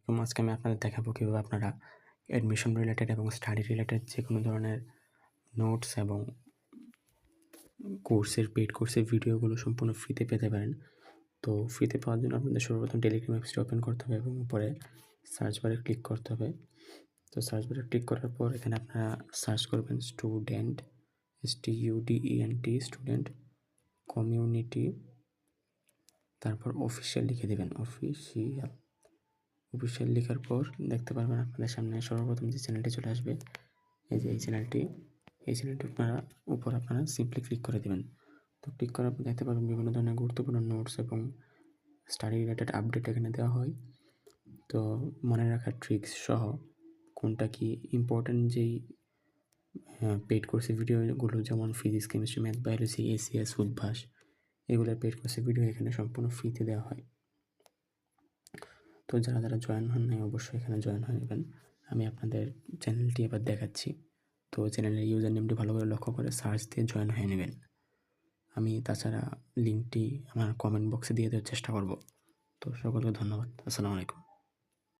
এবং আজকে আমি আপনাদের দেখাবো কীভাবে আপনারা অ্যাডমিশন রিলেটেড এবং স্টাডি রিলেটেড যে কোনো ধরনের নোটস এবং পেইড কোর্সের ভিডিওগুলো সম্পূর্ণ ফ্রিতে পেতে পারেন। তো ফ্রিতে পাওয়ার জন্য আপনাদের সর্বপ্রথম টেলিগ্রাম অ্যাপসটি ওপেন করতে হবে এবং উপরে সার্চ বারে ক্লিক করতে হবে। তো সার্চ বারে ক্লিক করার পর এখানে আপনারা সার্চ করবেন স্টুডেন্ট, STUDENT, স্টুডেন্ট কমিউনিটি, তারপর অফিসিয়াল লিখে দেবেন। অফিসিয়াল লেখার পর দেখতে পারবেন আপনাদের সামনে সর্বপ্রথম যে চ্যানেলটি চলে আসবে, এই যে এই চ্যানেলটি আপনারা সিম্পলি ক্লিক করে দেবেন। তো ক্লিক করার পর দেখতে পারবেন বিভিন্ন ধরনের গুরুত্বপূর্ণ নোটস এবং স্টাডি রিলেটেড আপডেট এখানে দেওয়া হয়। তো মনে রাখার ট্রিক্স সহ কোনটা কি ইম্পর্ট্যান্ট যেই পেইড কোর্সের ভিডিওগুলো যেমন physics, chemistry, math, biology, ACS, Udvash, এগুলোর পেইড কোর্সের ভিডিও এখানে সম্পূর্ণ ফ্রিতে দেওয়া হয়। তো যারা জয়েন হন নাই অবশ্যই এখানে জয়েন হয়ে নেবেন। আমি আপনাদের চ্যানেলটি এবার দেখাচ্ছি। তো চ্যানেলের ইউজার নেমটি ভালো করে লক্ষ্য করে সার্চ দিয়ে জয়েন হয়ে নেবেন। আমি তাছাড়া লিঙ্কটি আমার কমেন্ট বক্সে দিয়ে দেওয়ার চেষ্টা করব। তো সকলকে ধন্যবাদ। আসসালামু আলাইকুম।